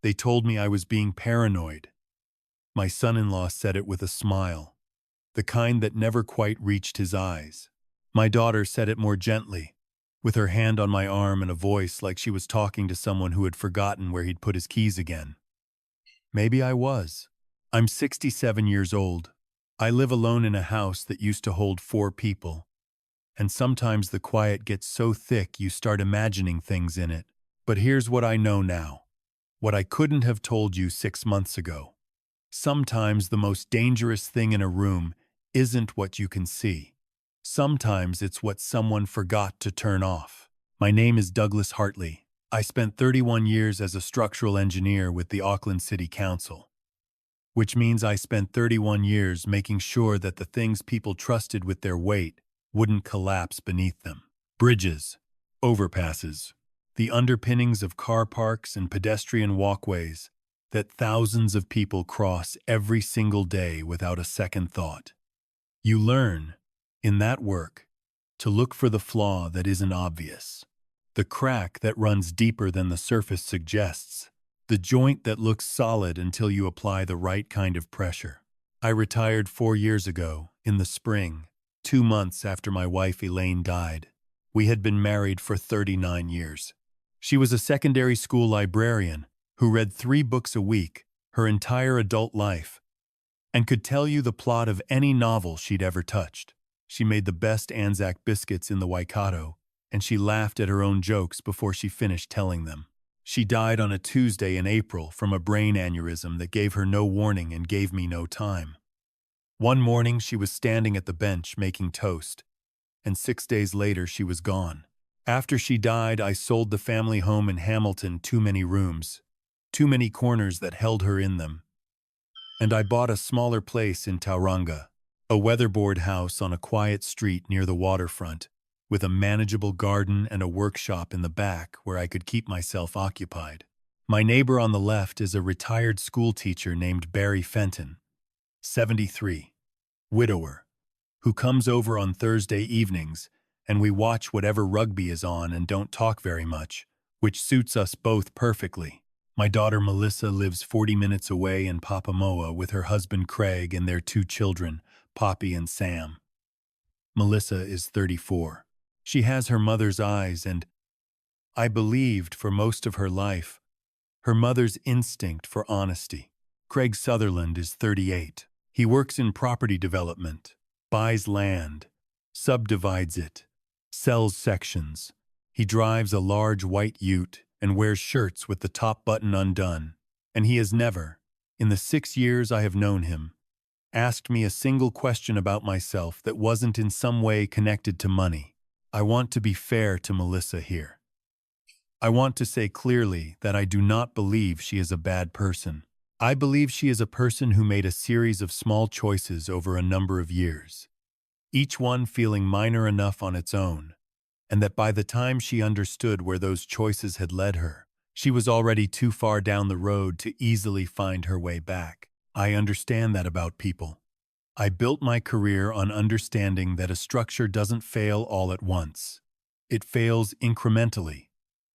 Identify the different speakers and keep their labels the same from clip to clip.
Speaker 1: They told me I was being paranoid. My son-in-law said it with a smile, the kind that never quite reached his eyes. My daughter said it more gently, with her hand on my arm and a voice like she was talking to someone who had forgotten where he'd put his keys again. Maybe I was. I'm 67 years old. I live alone in a house that used to hold 4 people. And sometimes the quiet gets so thick you start imagining things in it. But here's what I know now. What I couldn't have told you 6 months ago. Sometimes the most dangerous thing in a room isn't what you can see. Sometimes it's what someone forgot to turn off. My name is Douglas Hartley. I spent 31 years as a structural engineer with the Auckland City Council, which means I spent 31 years making sure that the things people trusted with their weight wouldn't collapse beneath them. Bridges, overpasses, the underpinnings of car parks and pedestrian walkways that thousands of people cross every single day without a second thought. You learn, in that work, to look for the flaw that isn't obvious, the crack that runs deeper than the surface suggests, the joint that looks solid until you apply the right kind of pressure. I retired 4 years ago, in the spring, 2 months after my wife Elaine died. We had been married for 39 years. She was a secondary school librarian who read 3 books a week her entire adult life and could tell you the plot of any novel she'd ever touched. She made the best Anzac biscuits in the Waikato, and she laughed at her own jokes before she finished telling them. She died on a Tuesday in April from a brain aneurysm that gave her no warning and gave me no time. One morning she was standing at the bench making toast, and 6 days later she was gone. After she died, I sold the family home in Hamilton, too many rooms, too many corners that held her in them, and I bought a smaller place in Tauranga, a weatherboard house on a quiet street near the waterfront, with a manageable garden and a workshop in the back where I could keep myself occupied. My neighbor on the left is a retired school teacher named Barry Fenton, 73, widower, who comes over on Thursday evenings, and we watch whatever rugby is on and don't talk very much, which suits us both perfectly. My daughter Melissa lives 40 minutes away in Papamoa with her husband Craig and their 2 children, Poppy and Sam. Melissa is 34. She has her mother's eyes and, I believed for most of her life, her mother's instinct for honesty. Craig Sutherland is 38. He works in property development, buys land, subdivides it, sells sections. He drives a large white ute and wears shirts with the top button undone, and he has never, in the 6 years I have known him, asked me a single question about myself that wasn't in some way connected to money. I want to be fair to Melissa here. I want to say clearly that I do not believe she is a bad person. I believe she is a person who made a series of small choices over a number of years, each one feeling minor enough on its own, and that by the time she understood where those choices had led her, she was already too far down the road to easily find her way back. I understand that about people. I built my career on understanding that a structure doesn't fail all at once. It fails incrementally,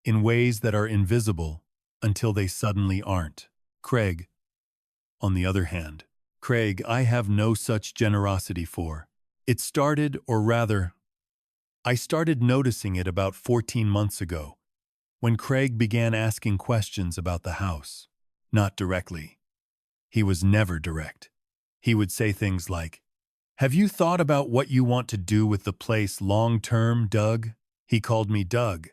Speaker 1: in ways that are invisible until they suddenly aren't. Craig, on the other hand, Craig, I have no such generosity for. It started, or rather, I started noticing it about 14 months ago, when Craig began asking questions about the house. Not directly. He was never direct. He would say things like, "Have you thought about what you want to do with the place long-term, Doug?" He called me Doug,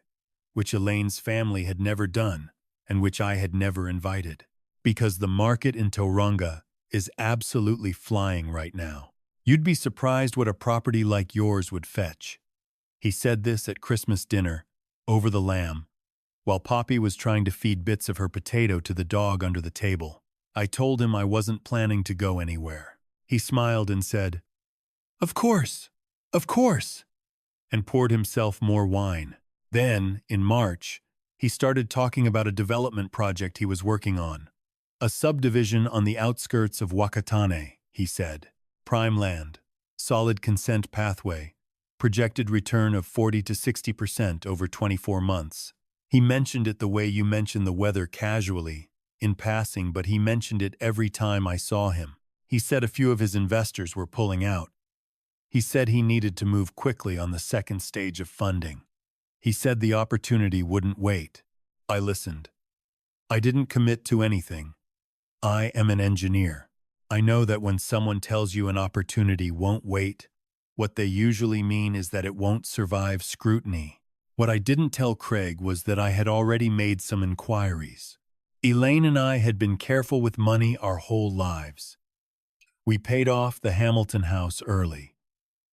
Speaker 1: which Elaine's family had never done, and which I had never invited. Because the market in Tauranga is absolutely flying right now. You'd be surprised what a property like yours would fetch. He said this at Christmas dinner, over the lamb, while Poppy was trying to feed bits of her potato to the dog under the table. I told him I wasn't planning to go anywhere. He smiled and said, of course, and poured himself more wine. Then, in March, he started talking about a development project he was working on. A subdivision on the outskirts of Wakatane, he said. Prime land, solid consent pathway, projected return of 40 to 60% over 24 months. He mentioned it the way you mention the weather casually, in passing, but he mentioned it every time I saw him. He said a few of his investors were pulling out. He said he needed to move quickly on the second stage of funding. He said the opportunity wouldn't wait. I listened. I didn't commit to anything. I am an engineer. I know that when someone tells you an opportunity won't wait, what they usually mean is that it won't survive scrutiny. What I didn't tell Craig was that I had already made some inquiries. Elaine and I had been careful with money our whole lives. We paid off the Hamilton house early.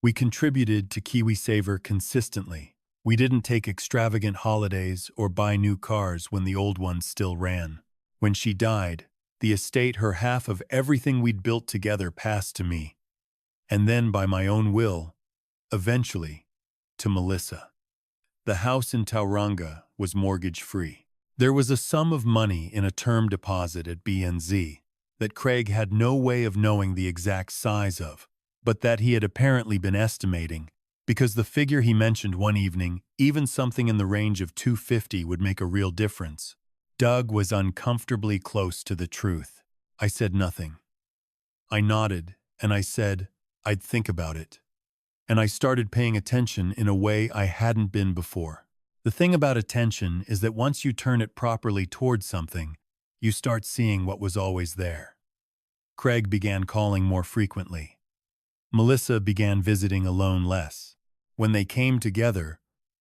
Speaker 1: We contributed to KiwiSaver consistently. We didn't take extravagant holidays or buy new cars when the old ones still ran. When she died, the estate, her half of everything we'd built together, passed to me, and then by my own will, eventually, to Melissa. The house in Tauranga was mortgage-free. There was a sum of money in a term deposit at BNZ that Craig had no way of knowing the exact size of, but that he had apparently been estimating, because the figure he mentioned one evening, even something in the range of $250, would make a real difference. Doug was uncomfortably close to the truth. I said nothing. I nodded, and I said I'd think about it. And I started paying attention in a way I hadn't been before. The thing about attention is that once you turn it properly towards something, you start seeing what was always there. Craig began calling more frequently. Melissa began visiting alone less. When they came together,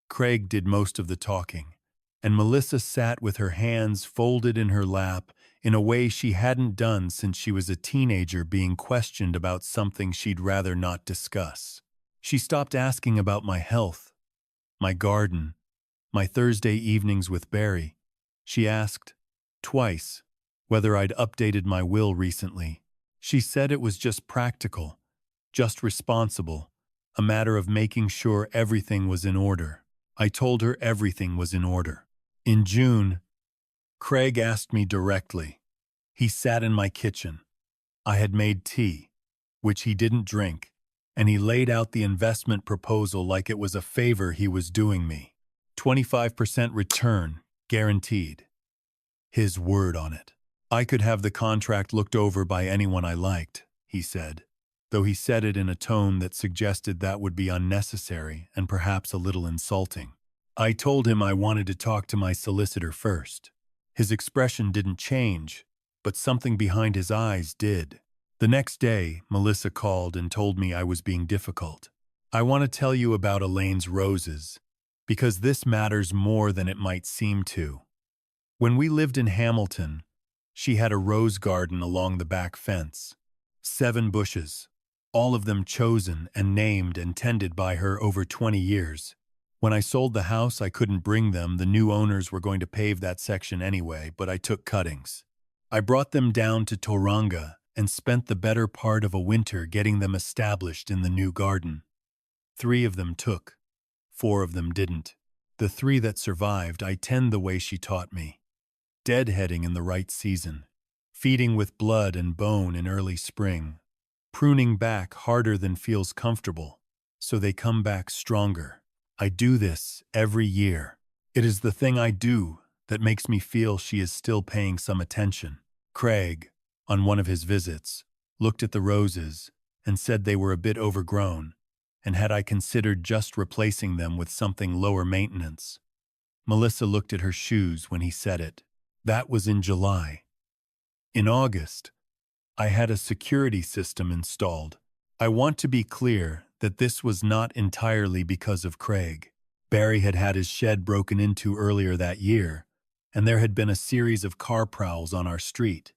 Speaker 1: Craig did most of the talking, and Melissa sat with her hands folded in her lap in a way she hadn't done since she was a teenager being questioned about something she'd rather not discuss. She stopped asking about my health, my garden, my Thursday evenings with Barry. She asked, twice, whether I'd updated my will recently. She said it was just practical, just responsible, a matter of making sure everything was in order. I told her everything was in order. In June, Craig asked me directly. He sat in my kitchen. I had made tea, which he didn't drink, and he laid out the investment proposal like it was a favor he was doing me. 25% return, guaranteed. His word on it. I could have the contract looked over by anyone I liked, he said, though he said it in a tone that suggested that would be unnecessary and perhaps a little insulting. I told him I wanted to talk to my solicitor first. His expression didn't change, but something behind his eyes did. The next day, Melissa called and told me I was being difficult. I want to tell you about Elaine's roses, because this matters more than it might seem to. When we lived in Hamilton, she had a rose garden along the back fence. 7 bushes, all of them chosen and named and tended by her over 20 years. When I sold the house, I couldn't bring them. The new owners were going to pave that section anyway, but I took cuttings. I brought them down to Tauranga and spent the better part of a winter getting them established in the new garden. 3 of them took. 4 of them didn't. The 3 that survived, I tend the way she taught me. Deadheading in the right season. Feeding with blood and bone in early spring. Pruning back harder than feels comfortable, so they come back stronger. I do this every year. It is the thing I do that makes me feel she is still paying some attention. Craig, on one of his visits, looked at the roses and said they were a bit overgrown, and had I considered just replacing them with something lower maintenance. Melissa looked at her shoes when he said it. That was in July. In August, I had a security system installed. I want to be clear that this was not entirely because of Craig. Barry had had his shed broken into earlier that year, and there had been a series of car prowls on our street.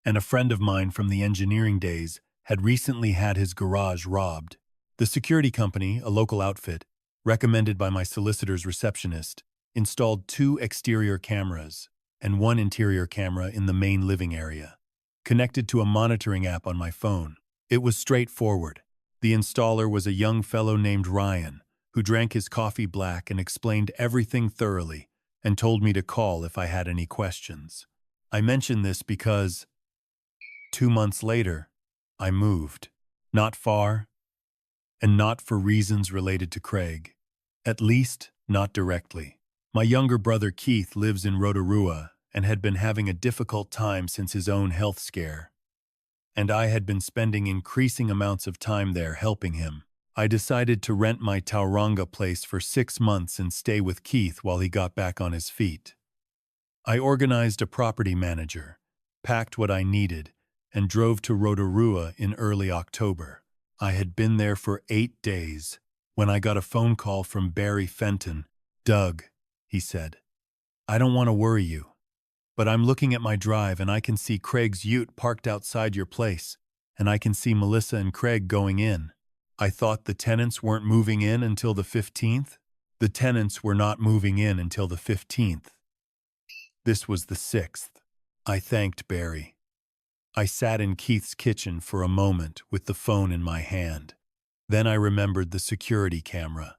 Speaker 1: And a friend of mine from the engineering days had recently had his garage robbed. The security company, a local outfit, recommended by my solicitor's receptionist, installed 2 exterior cameras and 1 interior camera in the main living area, connected to a monitoring app on my phone. It was straightforward. The installer was a young fellow named Ryan, who drank his coffee black and explained everything thoroughly and told me to call if I had any questions. I mention this because 2 months later, I moved. Not far, and not for reasons related to Craig. At least, not directly. My younger brother Keith lives in Rotorua, and had been having a difficult time since his own health scare. And I had been spending increasing amounts of time there helping him. I decided to rent my Tauranga place for 6 months and stay with Keith while he got back on his feet. I organized a property manager, packed what I needed, and drove to Rotorua in early October. I had been there for 8 days when I got a phone call from Barry Fenton. "Doug," he said, "I don't want to worry you, but I'm looking at my drive and I can see Craig's ute parked outside your place, and I can see Melissa and Craig going in. I thought the tenants weren't moving in until the 15th? The tenants were not moving in until the 15th. This was the 6th. I thanked Barry. I sat in Keith's kitchen for a moment with the phone in my hand. Then I remembered the security camera.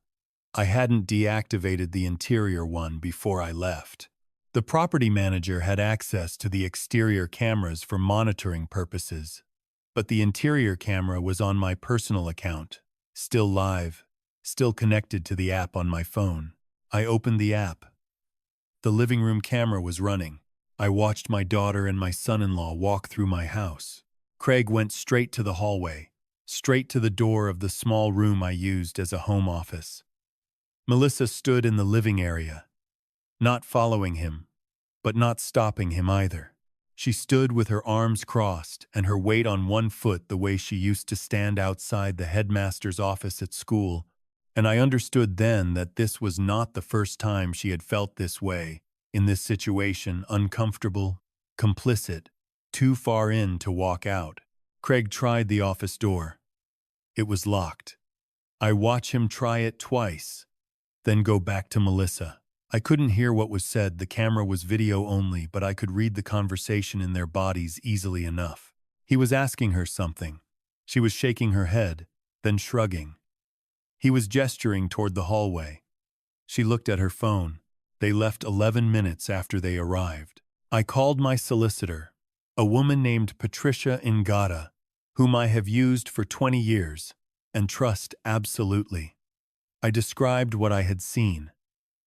Speaker 1: I hadn't deactivated the interior one before I left. The property manager had access to the exterior cameras for monitoring purposes, but the interior camera was on my personal account, still live, still connected to the app on my phone. I opened the app. The living room camera was running. I watched my daughter and my son-in-law walk through my house. Craig went straight to the hallway, straight to the door of the small room I used as a home office. Melissa stood in the living area, not following him, but not stopping him either. She stood with her arms crossed and her weight on one foot the way she used to stand outside the headmaster's office at school, and I understood then that this was not the first time she had felt this way, in this situation, uncomfortable, complicit, too far in to walk out. Craig tried the office door. It was locked. I watched him try it twice, then go back to Melissa. I couldn't hear what was said, the camera was video only, but I could read the conversation in their bodies easily enough. He was asking her something. She was shaking her head, then shrugging. He was gesturing toward the hallway. She looked at her phone. They left 11 minutes after they arrived. I called my solicitor, a woman named Patricia Ngata, whom I have used for 20 years and trust absolutely. I described what I had seen.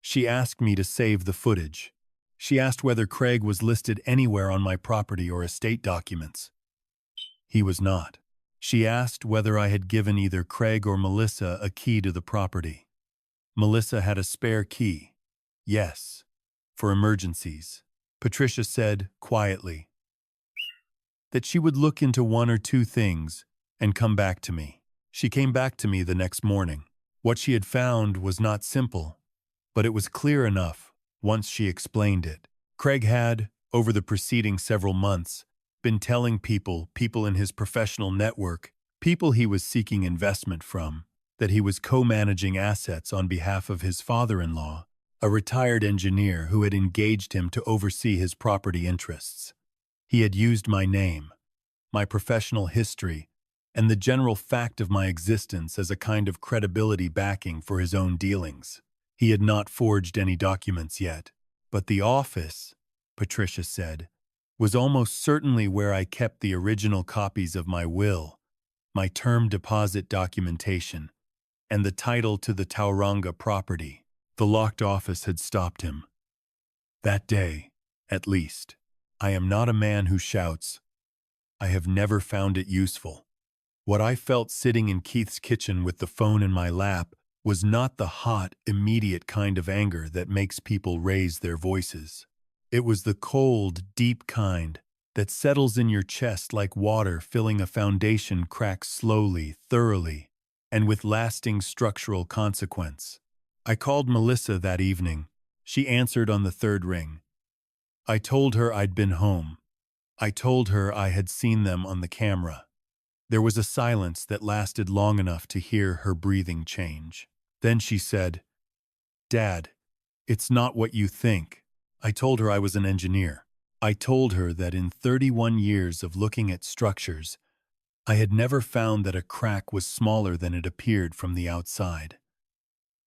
Speaker 1: She asked me to save the footage. She asked whether Craig was listed anywhere on my property or estate documents. He was not. She asked whether I had given either Craig or Melissa a key to the property. Melissa had a spare key. Yes, for emergencies. Patricia said, quietly, that she would look into 1 or 2 things and come back to me. She came back to me the next morning. What she had found was not simple, but it was clear enough once she explained it. Craig had, over the preceding several months, been telling people in his professional network, people he was seeking investment from, that he was co-managing assets on behalf of his father-in-law, a retired engineer who had engaged him to oversee his property interests. He had used my name, my professional history, and the general fact of my existence as a kind of credibility backing for his own dealings. He had not forged any documents yet, but the office, Patricia said, was almost certainly where I kept the original copies of my will, my term deposit documentation, and the title to the Tauranga property. The locked office had stopped him. That day, at least. I am not a man who shouts. I have never found it useful. What I felt sitting in Keith's kitchen with the phone in my lap was not the hot, immediate kind of anger that makes people raise their voices. It was the cold, deep kind that settles in your chest like water filling a foundation crack slowly, thoroughly, and with lasting structural consequence. I called Melissa that evening. She answered on the 3rd ring. I told her I'd been home. I told her I had seen them on the camera. There was a silence that lasted long enough to hear her breathing change. Then she said, "Dad, it's not what you think." I told her I was an engineer. I told her that in 31 years of looking at structures, I had never found that a crack was smaller than it appeared from the outside.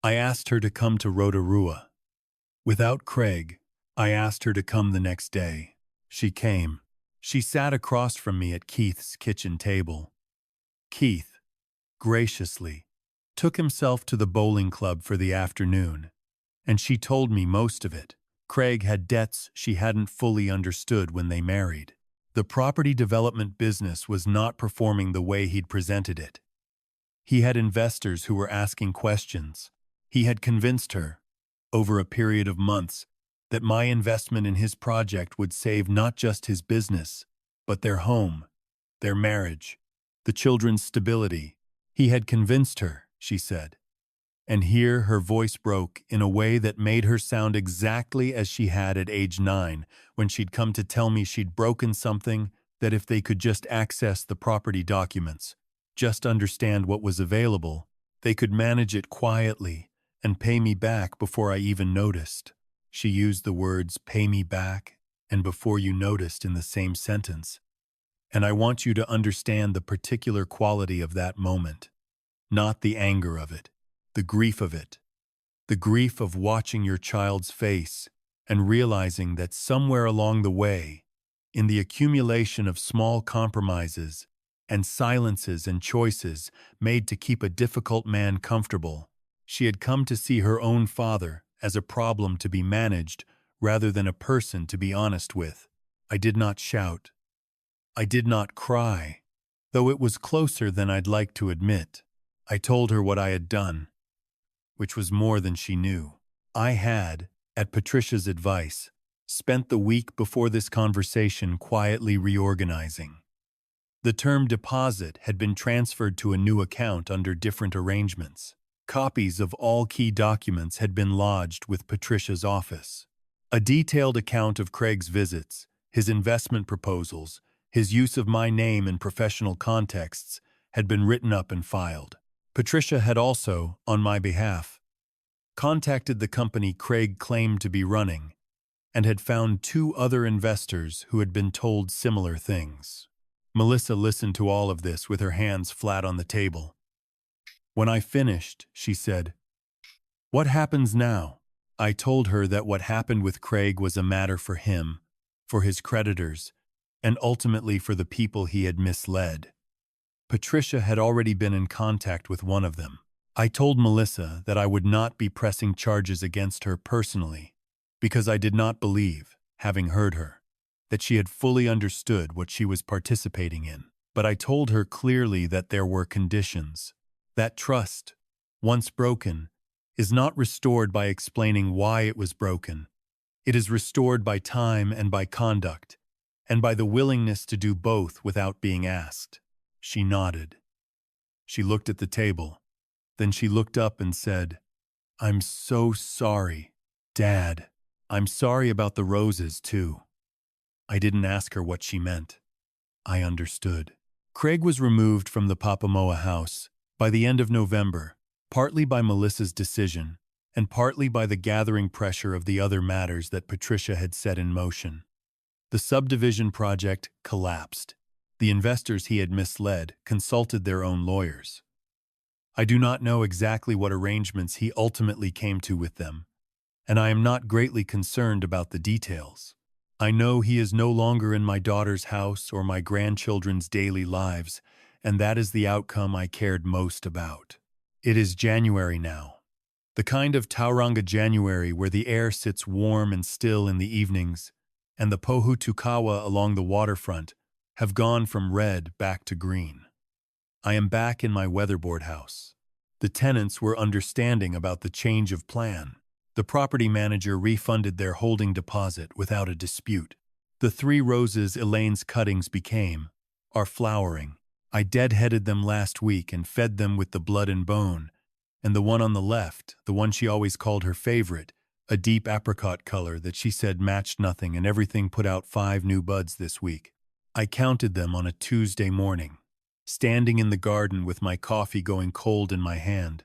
Speaker 1: I asked her to come to Rotorua. Without Craig, I asked her to come the next day. She came. She sat across from me at Keith's kitchen table. Keith, graciously, took himself to the bowling club for the afternoon, and she told me most of it. Craig had debts she hadn't fully understood when they married. The property development business was not performing the way he'd presented it. He had investors who were asking questions. He had convinced her, over a period of months, that my investment in his project would save not just his business, but their home, their marriage, the children's stability. He had convinced her, she said. And here her voice broke in a way that made her sound exactly as she had at age 9, when she'd come to tell me she'd broken something, that if they could just access the property documents, just understand what was available, they could manage it quietly and pay me back before I even noticed. She used the words "pay me back" and "before you noticed" in the same sentence. And I want you to understand the particular quality of that moment, not the anger of it, the grief of it, the grief of watching your child's face and realizing that somewhere along the way, in the accumulation of small compromises and silences and choices made to keep a difficult man comfortable, she had come to see her own father as a problem to be managed rather than a person to be honest with. I did not shout. I did not cry, though it was closer than I'd like to admit. I told her what I had done, which was more than she knew. I had, at Patricia's advice, spent the week before this conversation quietly reorganizing. The term deposit had been transferred to a new account under different arrangements. Copies of all key documents had been lodged with Patricia's office. A detailed account of Craig's visits, his investment proposals, his use of my name in professional contexts had been written up and filed. Patricia had also, on my behalf, contacted the company Craig claimed to be running and had found 2 other investors who had been told similar things. Melissa listened to all of this with her hands flat on the table. When I finished, she said, "What happens now?" I told her that what happened with Craig was a matter for him, for his creditors, and ultimately for the people he had misled. Patricia had already been in contact with one of them. I told Melissa that I would not be pressing charges against her personally, because I did not believe, having heard her, that she had fully understood what she was participating in. But I told her clearly that there were conditions. That trust, once broken, is not restored by explaining why it was broken. It is restored by time and by conduct, and by the willingness to do both without being asked. She nodded. She looked at the table. Then she looked up and said, "I'm so sorry, Dad. I'm sorry about the roses, too." I didn't ask her what she meant. I understood. Craig was removed from the Papamoa house by the end of November, partly by Melissa's decision and partly by the gathering pressure of the other matters that Patricia had set in motion. The subdivision project collapsed. The investors he had misled consulted their own lawyers. I do not know exactly what arrangements he ultimately came to with them, and I am not greatly concerned about the details. I know he is no longer in my daughter's house or my grandchildren's daily lives, and that is the outcome I cared most about. It is January now. The kind of Tauranga January where the air sits warm and still in the evenings, and the pohutukawa along the waterfront have gone from red back to green. I am back in my weatherboard house. The tenants were understanding about the change of plan. The property manager refunded their holding deposit without a dispute. The 3 roses Elaine's cuttings became are flowering. I deadheaded them last week and fed them with the blood and bone, and the one on the left, the one she always called her favorite, a deep apricot color that she said matched nothing and everything, put out 5 new buds this week. I counted them on a Tuesday morning, standing in the garden with my coffee going cold in my hand,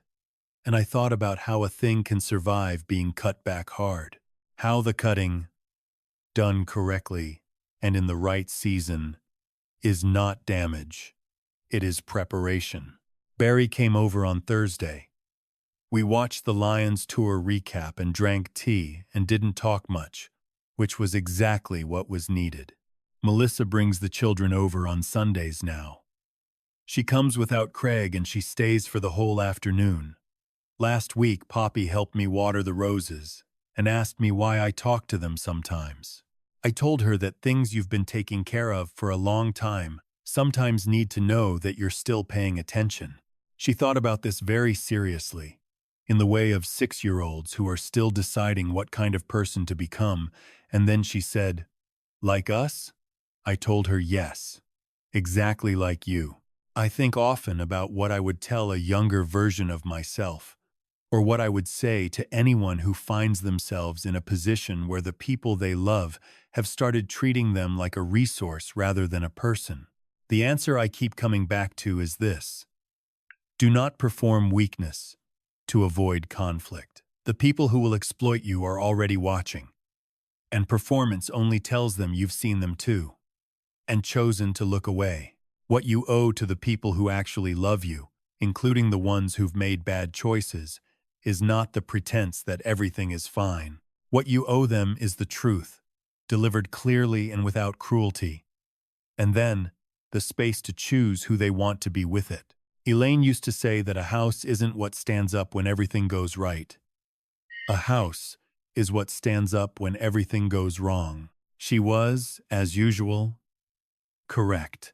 Speaker 1: and I thought about how a thing can survive being cut back hard, how the cutting, done correctly and in the right season, is not damage. It is preparation. Barry came over on Thursday. We watched the Lions tour recap and drank tea and didn't talk much, which was exactly what was needed. Melissa brings the children over on Sundays now. She comes without Craig and she stays for the whole afternoon. Last week, Poppy helped me water the roses, and asked me why I talk to them sometimes. I told her that things you've been taking care of for a long time sometimes need to know that you're still paying attention. She thought about this very seriously, in the way of 6-year-olds who are still deciding what kind of person to become, and then she said, "Like us?" I told her yes, exactly like you. I think often about what I would tell a younger version of myself, or what I would say to anyone who finds themselves in a position where the people they love have started treating them like a resource rather than a person. The answer I keep coming back to is this: do not perform weakness to avoid conflict. The people who will exploit you are already watching, and performance only tells them you've seen them too, and chosen to look away. What you owe to the people who actually love you, including the ones who've made bad choices, is not the pretense that everything is fine. What you owe them is the truth, delivered clearly and without cruelty, and then the space to choose who they want to be with it. Elaine used to say that a house isn't what stands up when everything goes right. A house is what stands up when everything goes wrong. She was, as usual, correct.